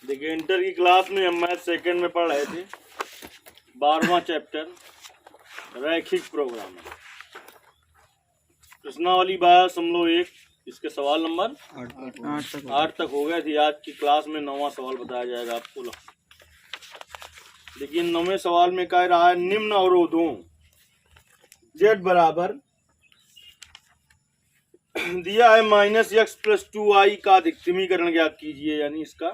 देखिए इंटर की क्लास में हम मैथ सेकंड में पढ़ रहे थे 12वां चैप्टर रैखिक प्रोग्राम। प्रश्नावली 12.1 इसके सवाल नंबर 8 तक हो गए थे। आज की क्लास में 9वां सवाल बताया जाएगा आपको। लेकिन 9वें सवाल में कह रहा है निम्न अवरोधों z बराबर दिया है -x+2y का अधिकतमीकरण ज्ञात कीजिए, यानी इसका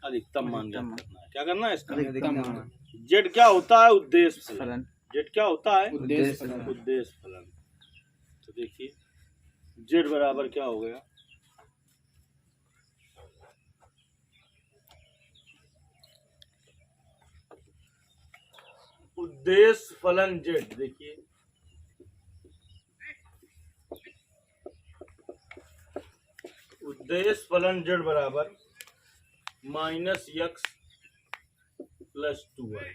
अधिकतम मान ज्ञात करना है। क्या करना है इसका अधिकतम मान। z क्या होता है? उद्देश्य फलन। z क्या होता है? उद्देश्य फलन। तो देखिए z बराबर क्या हो गया, उद्देश्य फलन z। देखिए उद्देश्य फलन z बराबर -x+2y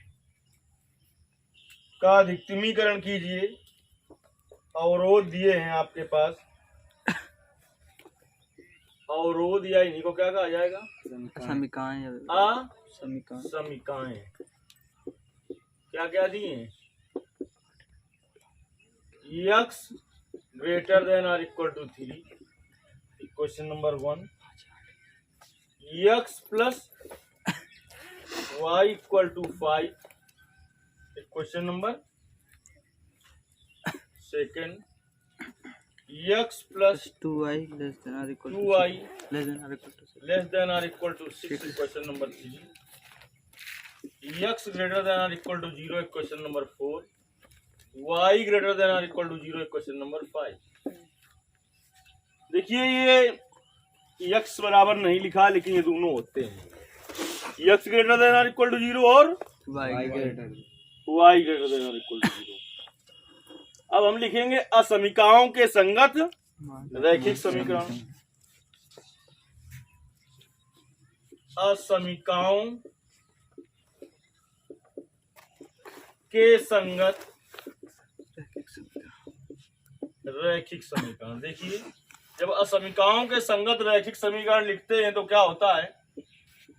का अधिकतमीकरण कीजिए। अवरोध दिए हैं आपके पास, अवरोध या इन्हीं को क्या कहा जाएगा? समीकाएं। समीकाएं क्या क्या दिए हैं? x ग्रेटर देन और equal to 3, question number 1। x plus y equal to 5, question number 2। x plus 2y less than और equal to 6, question number 3। x greater than और equal to 0, question number 4। y greater than और equal to 0, question number 5। देखिए ये x बराबर नहीं लिखा, लेकिन ये दोनों होते हैं x ग्रेटर देन और इक्वल टू 0 और y ग्रेटर देन और इक्वल टू 0। अब हम लिखेंगे असमीकाओं के संगत रैखिक समीकरण। असमीकाओं के संगत रैखिक समीकरण। देखिए जब असमीकाओं के संगत रैखिक समीकरण लिखते हैं तो क्या होता है,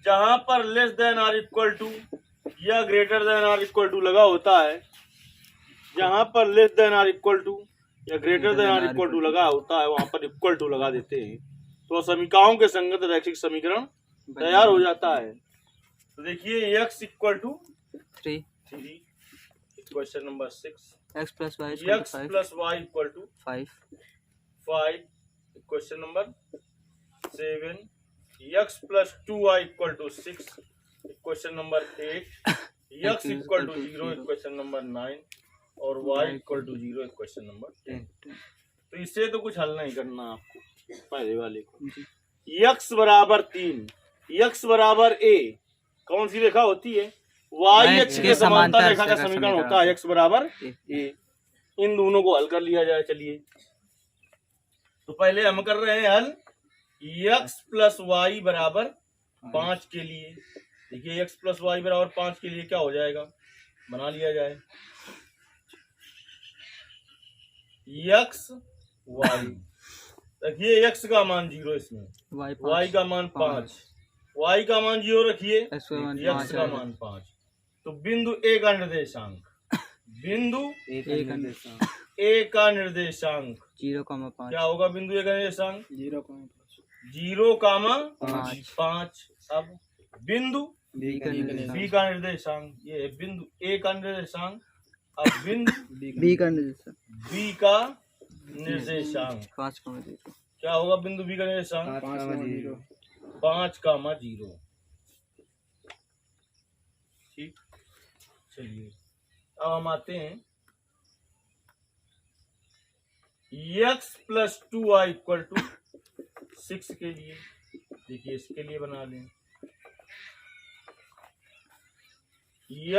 जहां पर लेस देन और इक्वल टू या ग्रेटर देन और इक्वल टू लगा होता है, जहां पर लेस देन और इक्वल टू या ग्रेटर देन और इक्वल टू लगा होता है वहां पर इक्वल टू लगा देते हैं, तो असमीकाओं के संगत रैखिक समीकरण तैयार हो जाता है। तो देखिए x equal to 3, question number 6। x plus Y equal to 5, question number 7। x plus 2y equal to 6, question number 8। x equal to 0, question number 9 और y equal to 0, question number 10। तो इससे तो कुछ हल नहीं करना आपको, पहले वाले को। x बराबर 3, x बराबर a कौन सी रेखा होती है? y अक्ष के समांतर रेखा का समीकरण होता है x बराबर a। इन दोनों को हल कर लिया जाए। चलिए तो पहले हम कर रहे हैं हल x प्लस वाई बराबर 5 के लिए। देखिए x प्लस वाई बराबर 5 के लिए क्या हो जाएगा, बना लिया जाए। x y, देखिए x का मान 0, इसमें y का मान 5, y का मान 0 रखिए, x का मान 5। तो बिंदु a का निर्देशांक, बिंदु a का निर्देशांक 0,5 क्या होगा? बिंदु a का निर्देशांक 0,5। अब बिंदु b का निर्देशांक, ये है बिंदु a का निर्देशांक। अब बिंदु b का निर्देशांक 5,0 क्या होगा? बिंदु b का निर्देशांक 5,0। ठीक, चलिए अब हम आते हैं x plus 2y equal to 6 के लिए। देखिए इसके लिए बना लें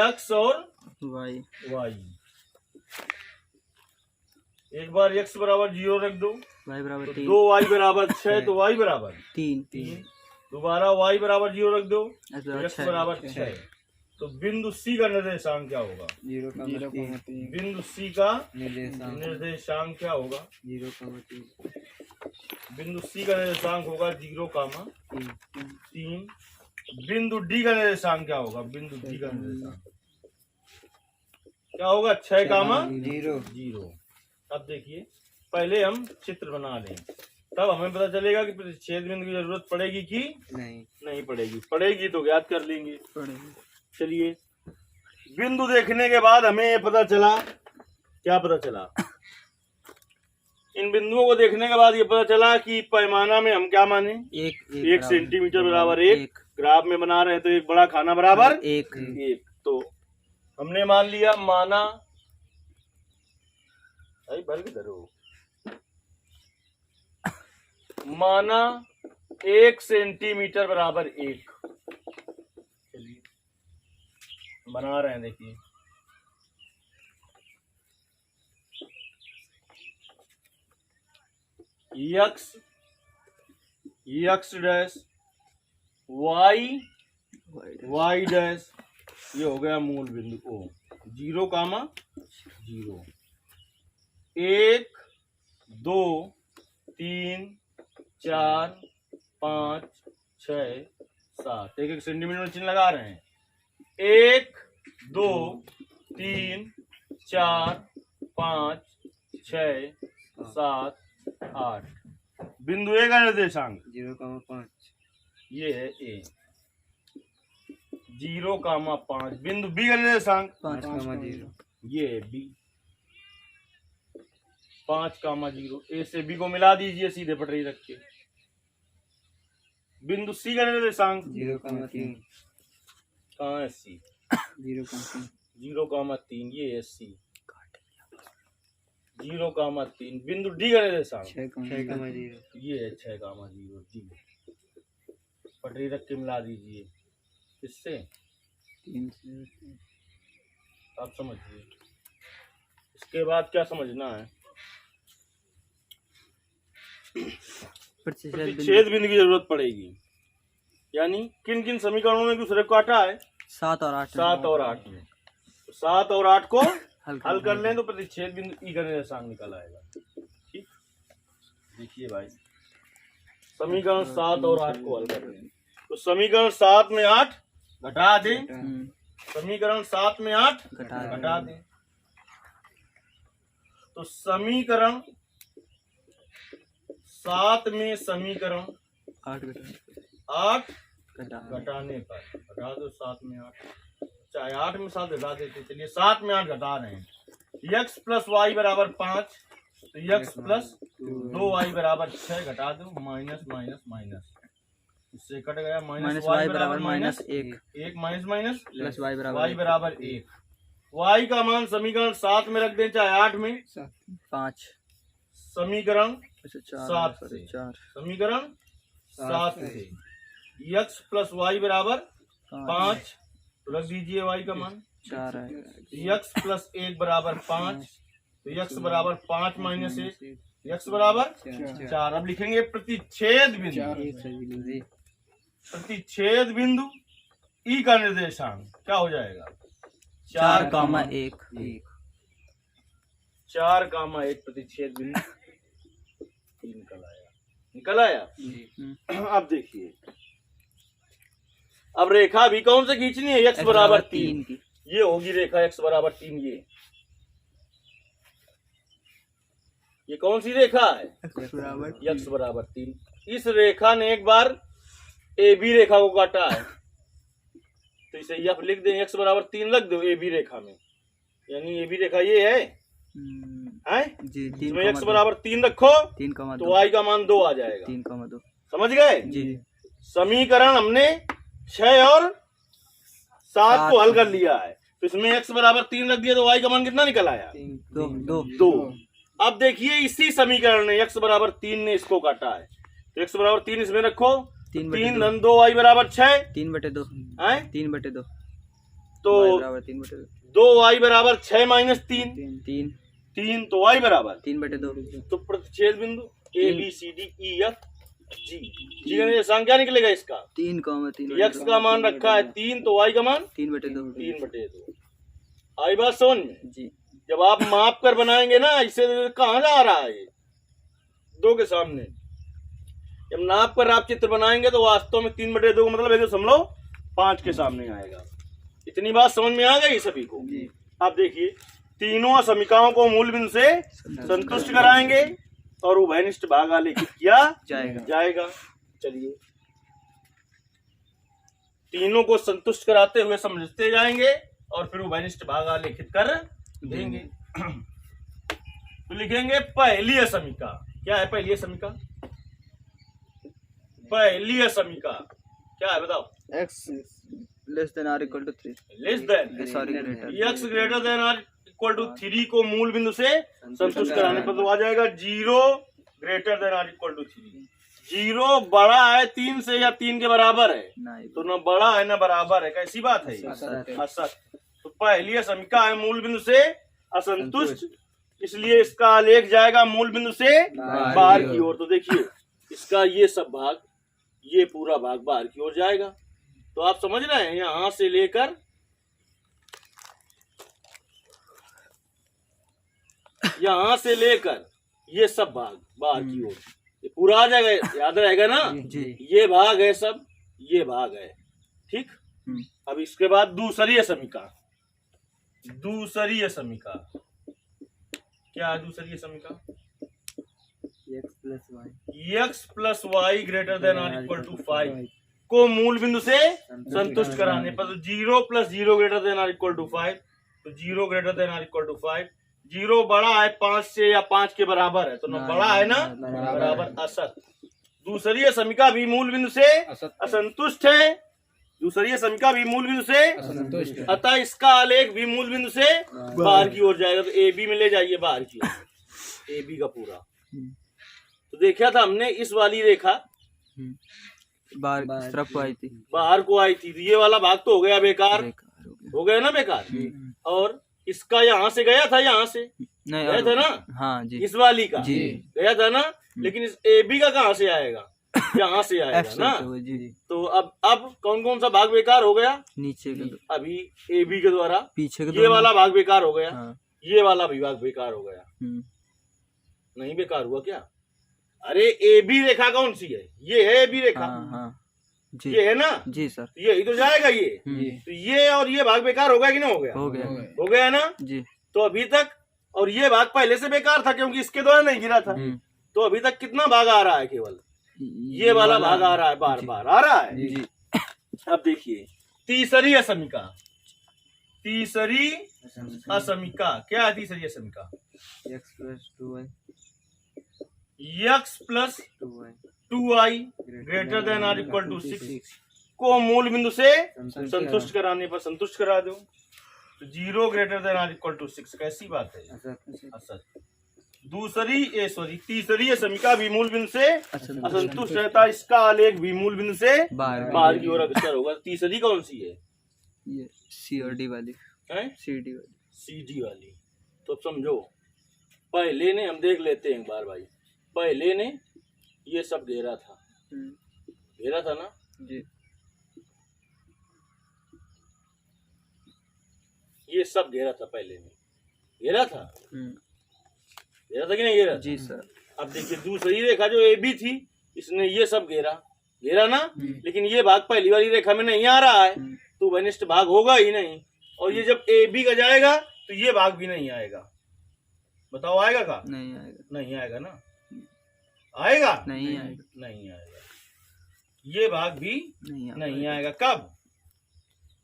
x और y। एक बार x बराबर 0 रख दो, y बराबर 3, 2y बराबर 6, तो y बराबर 3। दोबारा y बराबर 0 रख दो, x बराबर 6। तो बिंदु C का निर्देशांक क्या होगा? 0,3। बिंदु C का निर्देशांक क्या होगा? 0,3। बिंदु C का निर्देशांक होगा 0,3। बिंदु डी का निर्देशांक क्या होगा? बिंदु डी का निर्देशांक क्या होगा? 6 कामा 0। अब देखिए पहले हम चित्र बना लें, तब हमें पता चलेगा कि प्रतिच्छेद बिंदु की जरूरत पड़ेगी कि नहीं पड़ेगी। पड़ेगी तो ज्ञात कर लेंगे। चलिए, बिंदु देखने के बाद हमें ये पता चला, क्या पता चला? इन बिंदुओं को देखने के बाद ये पता चला कि पैमाना में हम क्या माने? 1 सेंटीमीटर बराबर 1। ग्राफ में बना रहे हैं तो एक बड़ा खाना बराबर 1। तो हमने मान लिया, माना माना 1 सेंटीमीटर बराबर 1। चलिए बना रहे हैं, देखिए x डैश y डैश, ये हो गया मूल बिंदु O। 0 कामा 0, 1 2 3 4 5 6 7, 1 सेंटीमीटर चिन्ह लगा रहे हैं। 1 2 3 4 5 6 7 8। बिंदु ए का निर्देशांक 0,5, ये है ए। 0,5। बिंदु बी का निर्देशांक 5,0, ये है बी। 5,0। ए से बी को मिला दीजिए सीधे पटरी रख के। बिंदु सी का निर्देशांक 0,3, कहाँ है सी? 0,3, 0,3, ये है सी। 0,3। बिंदु डी का निर्देशांक 6,0, ये है 6,0 डी। पटरी रख के मिला दीजिए। किससे? 3 से। आप समझिए। इसके बाद क्या समझना है? प्रतिच्छेद बिंदु की जरूरत पड़ेगी, यानी किन किन समीकरणों में दूसरे को काटा है? 7 और 8 में। 7 और 8 को हल कर लें तो प्रतिच्छेद बिंदु ई का निर्देशांक निकल आएगा। ठीक, देखिए भाई, समीकरण 7 और 8 को हल कर लें तो समीकरण 7 में 8 घटा दें, समीकरण 7 में 8 घटा दें, तो समीकरण 7 में समीकरण 8 घटाने पर, घटा दो 7 में 8, चाहे 8 में 7 घटा देते। चलिए 7 में 8 घटा रहे हैं। x प्लस वाई बराबर 5, तो x प्लस 2y बराबर 6 घटा दो, माइनस माइनस माइनस, इससे कट गया। माइनस वाई बराबर minus 1 minus minus plus Y बराबर 1। y का मान समीकरण 7 में रख दें चाहे 8 में, 5, समीकरण 7 से, समीकरण 7 से x प्लस वाई बराबर 5, तो रख दीजिए y का मान 4 है। x प्लस 1 बराबर 5, तो x बराबर 5 माइनस 1, x बराबर 4। अब लिखेंगे प्रतिच्छेद बिंदु, प्रतिच्छेद बिंदु ई का निर्देशांक क्या हो जाएगा? 4,1, 4,1 प्रतिच्छेद बिंदु निकल आया। अब देखिए, अब रेखा भी कौन से खींचनी है? x बराबर 3 की। ये होगी रेखा x बराबर 3। ये कौन सी रेखा है? x बराबर 3। इस रेखा ने एक बार ए बी रेखा को काटा है, तो इसे f लिख दें, x बराबर 3 रख दो ए बी रेखा में, यानी ए बी रेखा ये है जी। इसमें x बराबर 3 रखो, 3,2, तो y का मान 2 आ जाएगा। 3,2 समझ गए जी। समीकरण हमने 6 और 7 को हल कर लिया है, तो इसमें x बराबर 3 रख दिया तो y का मान कितना निकल आया? 2। अब देखिए इसी समीकरण ने x बराबर 3 ने इसको काटा है, तो x बराबर 3 इसमें रखो, 3 धन 2 y बराबर 6, 3/2, 3/2, तो 2y बराबर 6 माइनस 3, तो y बराबर 3/2। तो प्रतिच्छेद बिंदु A B C D E F G, G का निर्देशांक क्या निकलेगा इसका? 3,3, x का मान रखा है 3, तो y का मान 3/2। आई बात समझ में जी। जब आप माप कर बनाएंगे ना, इससे कहाँ जा रहा है ये 2 के सामने, जब नाप कर आप चित्र बनाएंगे तो वास्तव में 3/2 मतलब 1.5 के सामने आएगा। इतनी बात समझ में आ गई सभी को। आप देखिए तीनों समीकरणों को मूल बिंदु से संतुष्ट कराएंगे और उभयनिष्ठ भाग आलेखित किया जाएगा। चलिए तीनों को संतुष्ट कराते हुए समझते जाएंगे और फिर उभयनिष्ठ भाग आलेखित कर देंगे। तो लिखेंगे पहली असमीका। क्या है पहली असमीका? पहली असमीका क्या है बताओ? x less than or equal to 3 less than sorry greater x greater than or equal to 3 को मूल बिंदु से संतुष्ट कराने पर तो आ जाएगा 0 greater than or equal to 3। 0 बड़ा है 3 से या 3 के बराबर है, तो न बड़ा है न बराबर है। कैसी बात है? असत। तो पहली असमीका है मूल बिंदु से असंतुष्ट, इसलिए इसका आलेख जाएगा मूल बिंदु से बाहर की ओर। तो देखिए इसका ये सब भाग, ये पूरा भाग बाहर की ओर जाएगा। तो आप समझ रहे हैं यहां से लेकर ये सब भाग बाहर की ओर, ये पूरा आ जाएगा, याद रहेगा ना? ये भाग है सब, ये भाग है, ठीक। अब इसके बाद दूसरी असमीका। दूसरी समीका क्या है? दूसरी समीका x plus Y greater than or equal to 5 को मूल बिंदु से संतुष्ट कराने पर तो 0 plus 0 greater than or equal to 5, तो 0 greater than or equal to 5। 0 बड़ा है 5 से या 5 के बराबर है, तो न बड़ा है ना बराबर, असत। दूसरी समीका भी मूल बिंदु से असंतुष्ट है। दूसरी समीका भी मूल बिंदु से असंतुष्ट, अतः इसका आलेख भी मूल बिंदु से बाहर की ओर जाएगा। तो ए बी में ले जाइए बाहर की ओर, ए बी का पूरा। तो देखा था हमने इस वाली रेखा बाहर तरफ को आई थी, बाहर को आई थी, तो ये वाला भाग तो हो गया बेकार, हो गया ना बेकार। और इसका यहाँ से गया था, यहाँ से गया था ना, हाँ जी, इस वाली का गया था ना, लेकिन इस ए बी का कहाँ से आएगा? यहाँ से आएगा ना। तो अब कौन कौन सा भाग बेकार हो गया? नीचे का अभी ए बी के द्वारा पीछे ये वाला भाग बेकार हो गया, ये वाला भी भाग बेकार हो गया। नहीं बेकार हुआ क्या? अरे ए बी रेखा कौन सी है? ये है ए बी रेखा, ये है ना जी सर, यही तो जाएगा ये। तो ये और ये भाग बेकार हो गया कि नहीं हो गया? हो गया ना जी। तो अभी तक, और ये भाग पहले से बेकार था क्योंकि इसके द्वारा नहीं गिरा था। तो अभी तक कितना भाग आ रहा है? केवल ये वाला भाग आ रहा है, बार बार आ रहा है जी। अब देखिए तीसरी असमीका। तीसरी असमीका क्या है? तीसरी असमीका x plus 2i greater than or equal to 6 को मूल बिंदु से संतुष्ट कराने पर संतुष्ट करा दो। तो 0 greater than or equal to 6। कैसी बात है? असत। तीसरी समीका भी मूल बिंदु से असंतुष्ट रहता है, इसका आलेख भी मूल बिंदु से बाहर की ओर अग्रसर होगा। तीसरी कौन सी है? ये सी और डी वाली है, सी डी वाली। तो अब समझो, पहले ने, हम देख लेते हैं एक बार भाई, पहले ने ये सब घेरा था, घेरा था ना जी, ये सब घेरा था, पहले ने घेरा था, घेरा था कि नहीं घेरा? जी सर। अब देखिए दूसरी रेखा जो ए बी थी, इसने ये सब घेरा, घेरा ना, लेकिन ये भाग पहली वाली रेखा में नहीं आ रहा है, तो वनिष्ठ भाग होगा ही नहीं। और ये जब ए बी का जाएगा तो ये भाग भी नहीं आएगा। बताओ आएगा का? नहीं आएगा। नहीं आएगा ना, आएगा? नहीं आएगा, नहीं आएगा। ये भाग भी नहीं आएगा। कब?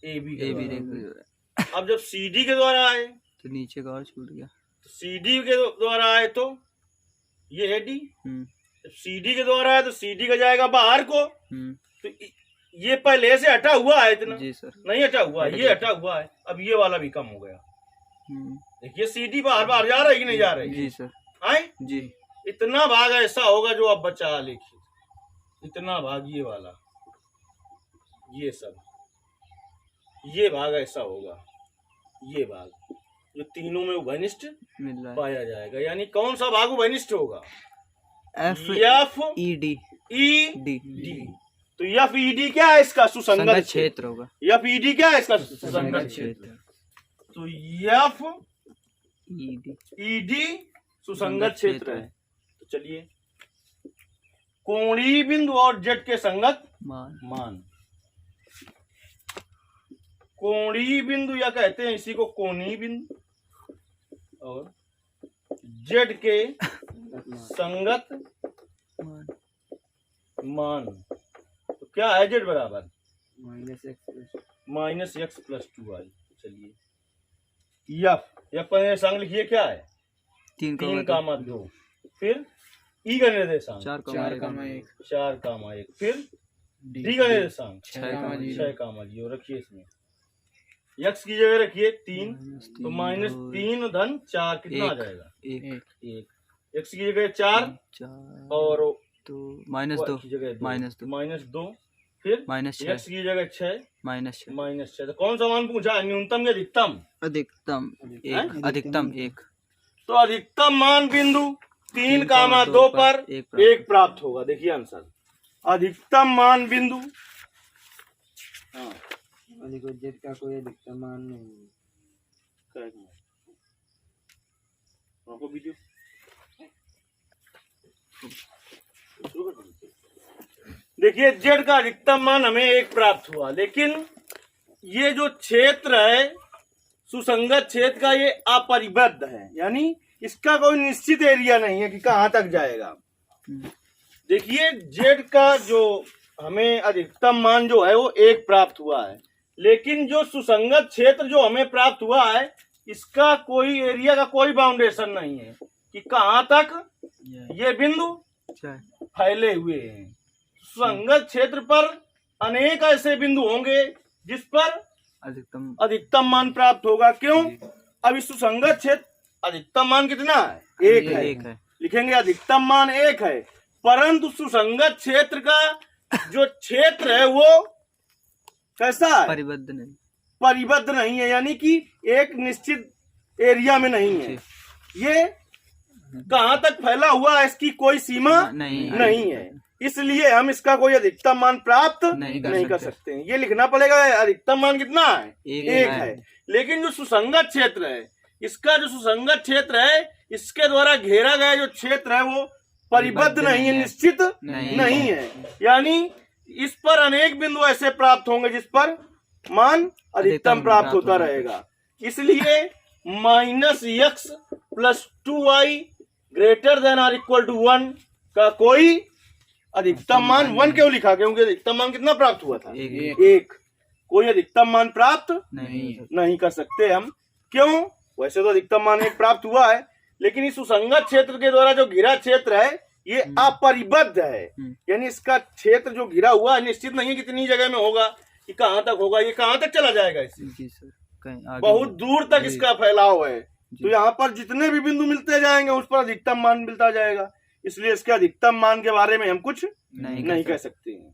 ए बी रेखा। अब जब सी डी के द्वारा आए तो नीचे का और छूट गया, सी डी के द्वारा आए तो ये है डी, जब सी डी के द्वारा आए तो सी डी का जाएगा बाहर को। तो ये पहले से हटा हुआ है इतना जी सर, नहीं हटा हुआ है, ये हटा हुआ है। अब ये वाला भी कम हो गया। देखिए सी डी बाहर बाहर जा रहा है कि नहीं जा रहा है? जी सर। आए जी। इतना भाग ऐसा होगा जो अब बचा, लिखिए इतना भाग, ये वाला, ये सब, ये भाग ऐसा होगा, ये भाग जो तीनों में उभयनिष्ठ पाया जाएगा। यानी कौन सा भाग उभयनिष्ठ होगा? F E D D. तो एफ ई डी क्या है? इसका सुसंगत क्षेत्र होगा। एफ ई डी क्या है? इसका सुसंगत क्षेत्र। तो एफ ई डी सुसंगत क्षेत्र है। तो चलिए कोणीय बिंदु और जेड के संगत मान मान। कोणीय बिंदु या कहते हैं इसी को कोणीय बिंदु, और जेड के संगत मान मान। तो क्या है जेड बराबर माइनस -x + 2y। चलिए एफ का निर्देशांक लिखिए क्या है 3 3, 2। फिर ई का निर्देशांक 4,1 4, 1। फिर डी का निर्देशांक 6,0 6, रखिए इसमें x की जगह रखिए 3, तो -3 धन 4 कितना आ जाएगा 1। x की जगह 4 और तो -2 की जगह -2 -2। फिर -6 x की जगह 6 -6 तो कौन सा मान पूछा है, न्यूनतम या अधिकतम? अधिकतम 1 अधिकतम 1। तो अधिकतम मान बिंदु 3, 2 पर 1 प्राप्त होगा। देखिए आंसर अधिकतम मान बिंदु जेड का कोई अधिकतम मान नहीं। वीडियो देखिए जेड का अधिकतम मान हमें 1 प्राप्त हुआ, लेकिन ये जो क्षेत्र है सुसंगत क्षेत्र का ये अपरिबद्ध है, यानी इसका कोई निश्चित एरिया नहीं है कि कहाँ तक जाएगा। देखिए जेड का जो हमें अधिकतम मान जो है वो 1 प्राप्त हुआ है, लेकिन जो सुसंगत क्षेत्र जो हमें प्राप्त हुआ है इसका कोई एरिया का कोई बाउंडेशन नहीं है कि कहाँ तक ये बिंदु फैले हुए हैं। सुसंगत क्षेत्र पर अनेक ऐसे बिंदु होंगे जिस पर अधिकतम मान प्राप्त होगा। क्यों? अब इस सुसंगत क्षेत्र अधिकतम मान कितना है 1 है। लिखेंगे अधिकतम मान 1 है, परंतु सुसंगत क्षेत्र का जो क्षेत्र है वो कैसा है, परिबद्ध नहीं है, यानी कि एक निश्चित एरिया में नहीं है। ये कहाँ तक फैला हुआ है इसकी कोई सीमा नहीं है, इसलिए हम इसका कोई अधिकतम मान प्राप्त नहीं कर सकते हैं। ये लिखना पड़ेगा अधिकतम मान कितना है 1 है। लेकिन जो सुसंगत क्षेत्र है इसका जो सुसंगत क्षेत्र है इसके द्वारा घेरा गया जो क्षेत्र है वो परिबद्ध नहीं है, निश्चित नहीं है, यानी इस पर अनेक बिंदु ऐसे प्राप्त होंगे जिस पर मान अधिकतम प्राप्त होता रहेगा। इसलिए -x + 2y ≥ 1 का कोई अधिकतम मान 1 क्यों लिखा, क्योंकि अधिकतम मान कितना प्राप्त हुआ था 1। कोई अधिकतम मान प्राप्त नहीं कर सकते हम। क्यों? वैसे तो अधिकतम मान 1 प्राप्त हुआ है, लेकिन इस सुसंगत क्षेत्र के द्वारा जो घिरा क्षेत्र है ये अपरिबद्ध है, यानी इसका क्षेत्र जो घिरा हुआ है निश्चित नहीं है कितनी जगह में होगा, कि कहाँ तक होगा, ये कहाँ तक चला जाएगा, इससे बहुत दूर तक इसका फैलाव है। तो यहाँ पर जितने भी बिंदु मिलते जाएंगे उस पर अधिकतम मान मिलता जाएगा, इसलिए इसके अधिकतम मान के बारे में हम कुछ नहीं कह सकते हैं।